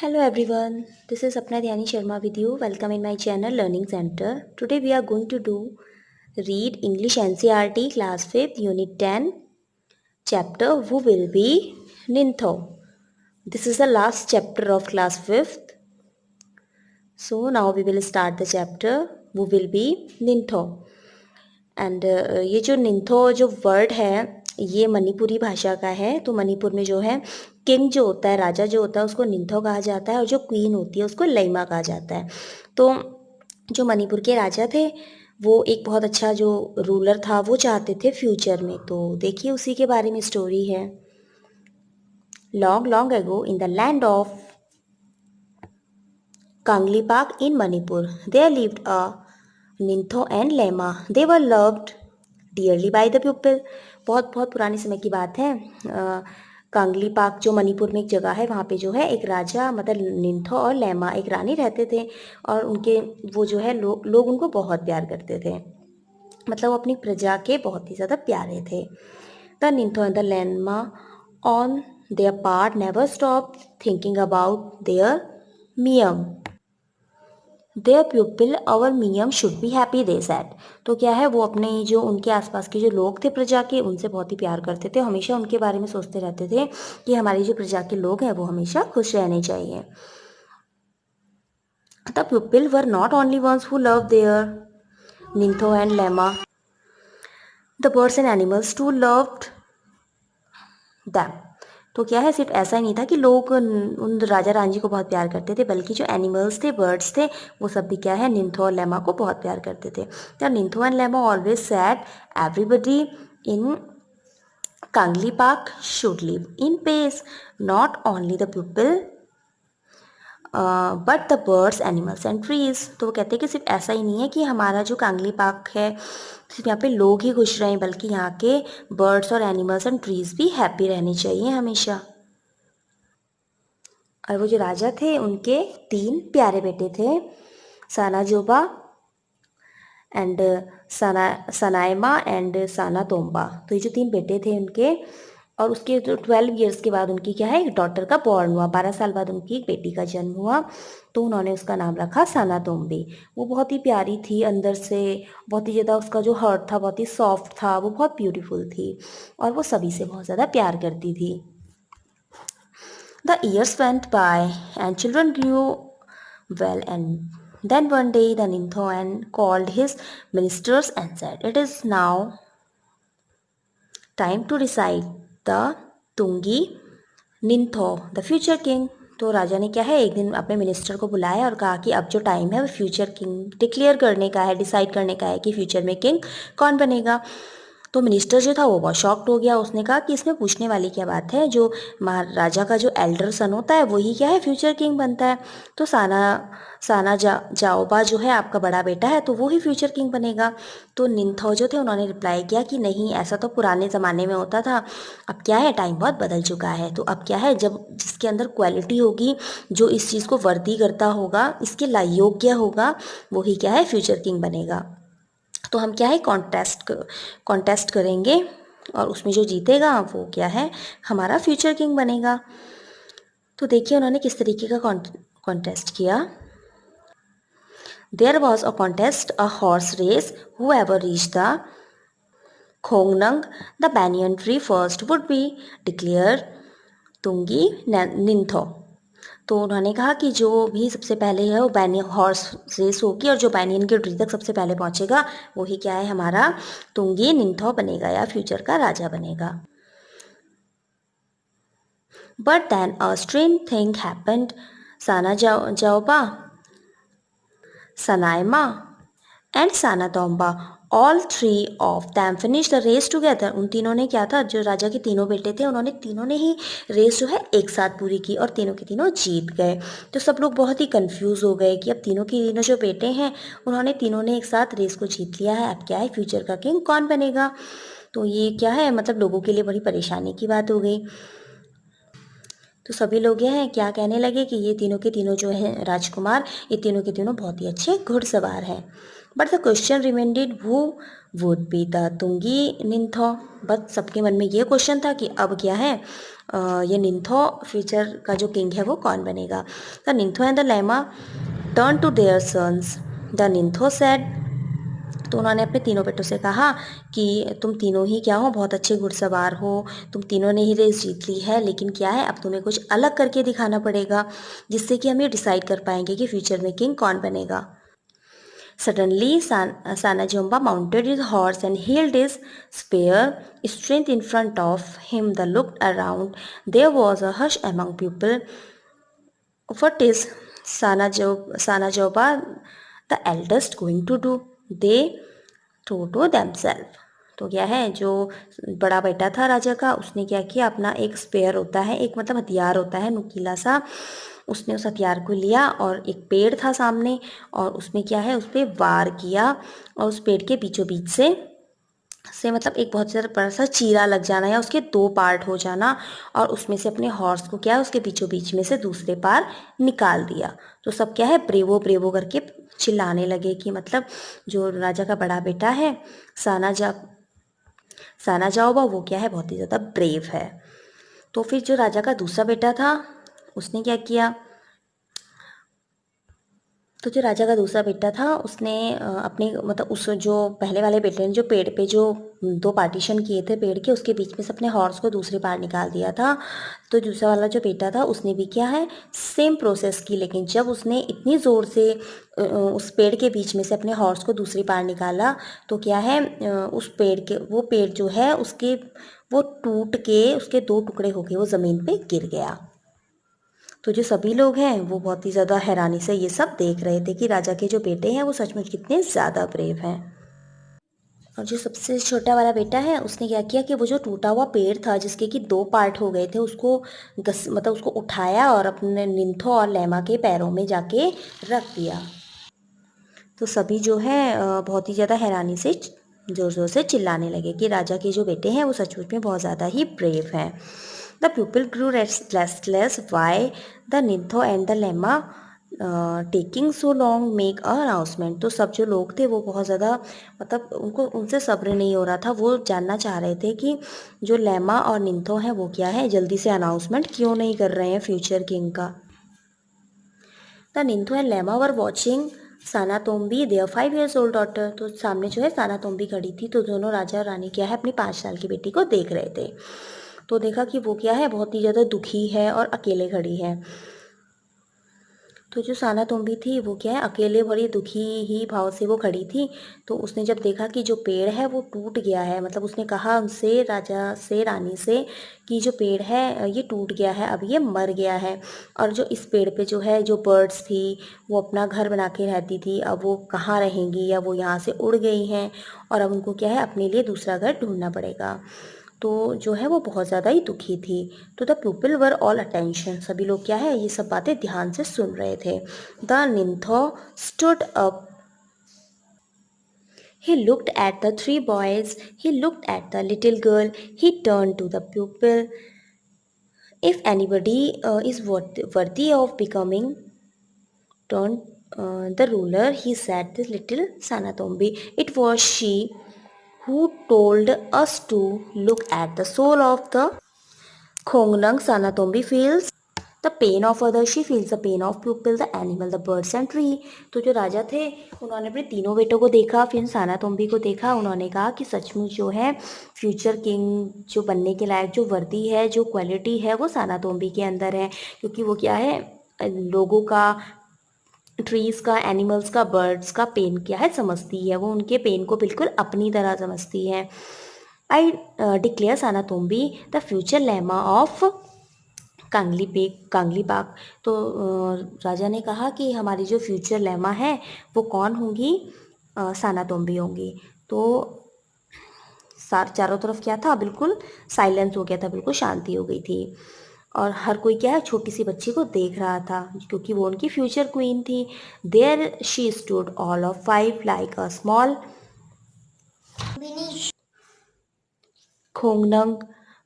Hello everyone, this is Apna Dhyani Sharma with you. Welcome in my channel Learning Center. Today we are going to do read English NCERT class 5th unit 10 chapter Who Will Be Nintho. This is the last chapter of class 5th. So now we will start the chapter Who Will Be Nintho. And ये जो निंथो जो word है ये मणिपुरी भाषा का है। तो मणिपुर में जो है किंग जो होता है, राजा जो होता है, उसको निंथो कहा जाता है और जो क्वीन होती है उसको लैमा कहा जाता है। तो जो मणिपुर के राजा थे वो एक बहुत अच्छा जो रूलर था, वो चाहते थे फ्यूचर में। तो देखिए उसी के बारे में स्टोरी है। Long long ago in the land of Kangleipak in Manipur there lived a ningthou and leima. दे वर लव्ड डियरली बाय द पीपल। बहुत बहुत पुराने समय की बात है। कांगली पाक जो मणिपुर में एक जगह है, वहाँ पे जो है एक राजा मतलब निंथो और लेमा एक रानी रहते थे और उनके वो जो है लोग उनको बहुत प्यार करते थे। मतलब वो अपनी प्रजा के बहुत ही ज़्यादा प्यारे थे। The ningthou and the leima on their part never stop thinking about their meeyam. Their people our meeyam should be happy they said. तो क्या है, वो अपने जो उनके आसपास के जो लोग थे प्रजा के, उनसे बहुत ही प्यार करते थे। हमेशा उनके बारे में सोचते रहते थे कि हमारी जो प्रजा के लोग हैं वो हमेशा खुश रहने चाहिए। The people were not only ones who love their ningthou and leima, the birds and animals too loved them. तो क्या है, सिर्फ ऐसा ही नहीं था कि लोग उन राजा रानी को बहुत प्यार करते थे, बल्कि जो एनिमल्स थे, बर्ड्स थे, वो सब भी क्या है, निंथो और लेमा को बहुत प्यार करते थे। The ningthou and leima always said everybody in Kangleipak should live in peace, not only the people but the birds animals and trees. तो वो कहते हैं कि सिर्फ ऐसा ही नहीं है कि हमारा जो कांगली पार्क है सिर्फ यहाँ पे लोग ही खुश रहें, बल्कि यहाँ के बर्ड्स और एनिमल्स एंड ट्रीज भी हैप्पी रहने चाहिए हमेशा। और वो जो राजा थे उनके 3 प्यारे बेटे थे, साना जोबा एंड सनायमा एंड साना तोम्बा। तो ये जो 3 बेटे थे उनके, और उसके जो 12 ईयर्स के बाद उनकी क्या है, एक डॉटर का बॉर्न हुआ। 12 साल बाद उनकी एक बेटी का जन्म हुआ। तो उन्होंने उसका नाम रखा साना तोम्बे। वो बहुत ही प्यारी थी अंदर से, बहुत ही ज़्यादा उसका जो हार्ट था बहुत ही सॉफ्ट था, वो बहुत ब्यूटीफुल थी और वो सभी से बहुत ज़्यादा प्यार करती थी। The years went by and children grew well, and then one day the Ninthoan called his ministers and said, "It is now time to decide the Tungi Nintho, the future king." तो राजा ने क्या है, एक दिन अपने minister को बुलाया और कहा कि अब जो टाइम है वो फ्यूचर किंग डिक्लेयर करने का है, डिसाइड करने का है कि फ्यूचर में किंग कौन बनेगा। तो मिनिस्टर जो था वो बहुत शॉक्ड हो गया। उसने कहा कि इसमें पूछने वाली क्या बात है, जो महाराजा का जो एल्डर सन होता है वही क्या है फ्यूचर किंग बनता है। तो साना साना जाओबा जो है आपका बड़ा बेटा है, तो वो ही फ्यूचर किंग बनेगा। तो निंथौ जो थे उन्होंने रिप्लाई किया कि नहीं, ऐसा तो पुराने ज़माने में होता था, अब क्या है टाइम बहुत बदल चुका है। तो अब क्या है, जब जिसके अंदर क्वालिटी होगी, जो इस चीज़ को वर्दी करता होगा, इसके योग्य होगा, वही क्या है फ्यूचर किंग बनेगा। तो हम क्या है कॉन्टेस्ट करेंगे और उसमें जो जीतेगा वो क्या है हमारा फ्यूचर किंग बनेगा। तो देखिए उन्होंने किस तरीके का कॉन्टेस्ट किया। There was a contest, a horse race, whoever reach the khongnang the banyan tree first would be declare tungi ningthou. तो उन्होंने कहा कि जो भी सबसे पहले है वो बैनियन हॉर्स रेस होगी और जो बैनियन के ट्री तक सबसे पहले पहुंचेगा वही क्या है हमारा तुंगी निंथो बनेगा या फ्यूचर का राजा बनेगा। But then a strange thing happened. Sana Jaoba, Sanayaima and Sana Tomba, all 3 of them finish the race together. उन तीनों ने क्या था, जो राजा के तीनों बेटे थे उन्होंने तीनों ने ही रेस जो है एक साथ पूरी की और तीनों के तीनों जीत गए। तो सब लोग बहुत ही कंफ्यूज हो गए कि अब तीनों के तीनों जो बेटे हैं उन्होंने तीनों ने एक साथ रेस को जीत लिया है, अब क्या है फ्यूचर का किंग कौन बनेगा। तो ये क्या है, मतलब लोगों के लिए बड़ी परेशानी की बात हो गई। तो सभी लोग यह क्या कहने लगे कि ये तीनों के तीनों जो हैं राजकुमार, ये तीनों के तीनों बहुत ही अच्छे घुड़सवार हैं। But the question remainded who would be the tungi ningthou. But सबके मन में ये क्वेश्चन था कि अब क्या है, ये निंथो फ्यूचर का जो किंग है वो कौन बनेगा। The ningthou and the leima turn to their sons. The ningthou said, तो उन्होंने अपने तीनों बेटों से कहा कि तुम तीनों ही क्या हो, बहुत अच्छे घुड़सवार हो, तुम तीनों ने ही रेस जीत ली है, लेकिन क्या है अब तुम्हें कुछ अलग करके दिखाना पड़ेगा जिससे कि हम ये डिसाइड कर पाएंगे कि फ्यूचर में किंग कौन बनेगा। Suddenly, Sanajomba mounted his horse and held his spear straight in front of him. They looked around. There was a hush among people. What is Sanajoba the eldest going to do? They thought to themselves. तो क्या है, जो बड़ा बेटा था राजा का, उसने क्या किया, अपना एक स्पेयर होता है, एक मतलब हथियार होता है नुकीला सा, उसने उस हथियार को लिया और एक पेड़ था सामने और उसमें क्या है, उस पर वार किया और उस पेड़ के बीचों बीच से मतलब एक बहुत ज़्यादा बड़ा सा चीरा लग जाना या उसके दो पार्ट हो जाना और उसमें से अपने हॉर्स को क्या है उसके बीचों बीच में से दूसरे पार निकाल दिया। तो सब क्या है ब्रेवो ब्रेवो करके चिल्लाने लगे कि मतलब जो राजा का बड़ा बेटा है साना जाओबा, वो क्या है बहुत ही ज़्यादा ब्रेव है। तो फिर जो राजा का दूसरा बेटा था उसने क्या किया, तो जो राजा का दूसरा बेटा था उसने अपने मतलब उस जो पहले वाले बेटे ने जो पेड़ पे जो दो पार्टीशन किए थे पेड़ के, उसके बीच में से अपने हॉर्स को दूसरी पार निकाल दिया था। तो दूसरा वाला जो बेटा था उसने भी क्या है सेम प्रोसेस की, लेकिन जब उसने इतनी ज़ोर से उस पेड़ के बीच में से अपने हॉर्स को दूसरी पार निकाला तो क्या है उस पेड़ के वो पेड़ जो है उसके वो टूट के उसके दो टुकड़े हो गए, वो ज़मीन पे गिर गया। तो जो सभी लोग हैं वो बहुत ही ज़्यादा हैरानी से ये सब देख रहे थे कि राजा के जो बेटे हैं वो सचमुच कितने ज़्यादा ब्रेव हैं। और जो सबसे छोटा वाला बेटा है उसने क्या किया कि वो जो टूटा हुआ पेड़ था जिसके कि दो पार्ट हो गए थे उसको मतलब उसको उठाया और अपने निंथो और लैमा के पैरों में जाके रख दिया। तो सभी जो है बहुत ही ज़्यादा हैरानी से ज़ोर ज़ोर से चिल्लाने लगे कि राजा के जो बेटे हैं वो सचमुच में बहुत ज़्यादा ही ब्रेव हैं। The people grew restless why the ningthou and the leima taking so long make a announcement. तो सब जो लोग थे वो बहुत ज़्यादा मतलब उनको उनसे सब्र नहीं हो रहा था, वो जानना चाह रहे थे कि जो लेमा और निंथो हैं वो क्या है जल्दी से अनाउंसमेंट क्यों नहीं कर रहे हैं फ्यूचर किंग का। The ningthou and leima were watching Sana Tombi their 5 years old daughter. तो सामने जो है साना तोम्बी खड़ी थी, तो दोनों राजा और रानी क्या है अपनी 5 साल की बेटी को देख रहे थे। तो देखा कि वो क्या है बहुत ही ज़्यादा दुखी है और अकेले खड़ी है। तो जो साना तोम्बी थी वो क्या है अकेले बड़ी दुखी ही भाव से वो खड़ी थी। तो उसने जब देखा कि जो पेड़ है वो टूट गया है, मतलब उसने कहा उनसे राजा से रानी से कि जो पेड़ है ये टूट गया है, अब ये मर गया है। और जो इस पेड़ पे जो है जो बर्ड्स थी वो अपना घर बना के रहती थी, अब वो कहाँ रहेंगी या वो यहाँ से उड़ गई हैं और अब उनको क्या है अपने लिए दूसरा घर ढूंढना पड़ेगा। तो जो है वो बहुत ज़्यादा ही दुखी थी। तो the people were all attention, सभी लोग क्या है ये सब बातें ध्यान से सुन रहे थे। The ningthou stood up, he looked at the three boys, he looked at the little girl, he turned to the pupil. If anybody is worthy of becoming turned the ruler, he said the little Sanatombi. It was she who told us to look at the soul of the Khongnang Sanatombi feels the pain of others, she feels the pain of pupil, the animal, the birds and tree. तो जो राजा थे उन्होंने अपने तीनों बेटों को देखा, फिर सानातोम्बी को देखा, उन्होंने कहा कि सचमुच जो है फ्यूचर किंग जो बनने के लायक जो वर्दी है जो क्वालिटी है वो सानातोम्बी के अंदर है, क्योंकि वो क्या है लोगों का ट्रीज़ का एनिमल्स का बर्ड्स का पेन क्या है समझती है, वो उनके पेन को बिल्कुल अपनी तरह समझती है। I declare Sanatombi the future leima of Kangleipak. तो राजा ने कहा कि हमारी जो फ्यूचर लेमा है वो कौन होंगी, सानातोम्बी होंगी। तो चारों तरफ क्या था बिल्कुल साइलेंस हो गया था, बिल्कुल शांति हो गई थी और हर कोई क्या है छोटी सी बच्ची को देख रहा था क्योंकि वो उनकी फ्यूचर क्वीन थी। There she stood all of 5 like a small khongnang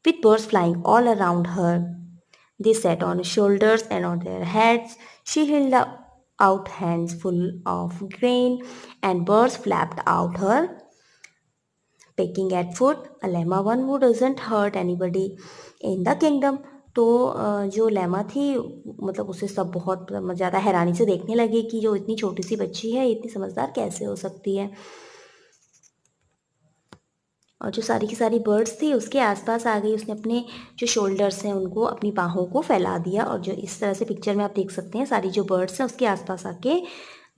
with birds flying all around her. They sat on his shoulders and on their heads. She held out hands full of grain, and birds flapped out her, pecking at food. A llama, one who doesn't hurt anybody in the kingdom. तो जो lemma थी, मतलब उसे सब बहुत ज़्यादा हैरानी से देखने लगे कि जो इतनी छोटी सी बच्ची है इतनी समझदार कैसे हो सकती है। और जो सारी की सारी बर्ड्स थी उसके आसपास आ गई। उसने अपने जो शोल्डर्स हैं उनको, अपनी बाहों को फैला दिया, और जो इस तरह से पिक्चर में आप देख सकते हैं सारी जो बर्ड्स हैं उसके आसपास आके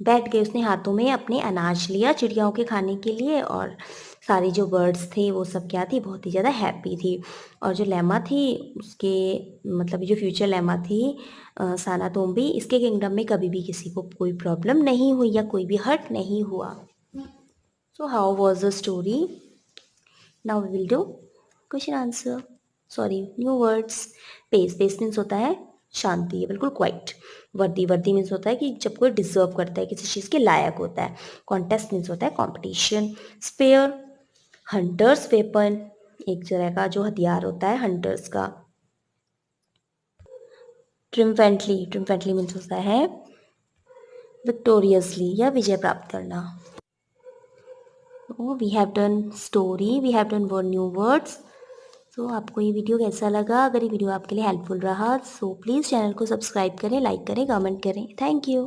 बैठ गए। उसने हाथों में अपने अनाज लिया चिड़ियाओं के खाने के लिए, और सारी जो बर्ड्स थे वो सब क्या थी, बहुत ही ज़्यादा हैप्पी थी। और जो लैमा थी उसके, मतलब जो फ्यूचर लैमा थी साना तोम्बी, इसके किंगडम में कभी भी किसी को कोई प्रॉब्लम नहीं हुई या कोई भी हर्ट नहीं हुआ। So how was the story? Now we will do question answer, sorry new words. Pace, pace means होता है शांति, ये बिल्कुल क्वाइट। वर्दी, वर्दी मीन्स होता है कि जब कोई डिजर्व करता है, किसी चीज़ के लायक होता है। कॉन्टेस्ट मीन्स होता है कॉम्पिटिशन। स्पेयर, हंटर्स वेपन, एक तरह का जो हथियार होता है हंटर्स का। ट्रिम्फेंटली, ट्रिम्फेंटली मीन्स होता है विक्टोरियसली या विजय प्राप्त करना। We have done story, we have done one new words. So आपको ये वीडियो कैसा लगा? अगर ये वीडियो आपके लिए हेल्पफुल रहा सो प्लीज़ चैनल को सब्सक्राइब करें, लाइक करें, कमेंट करें। Thank you.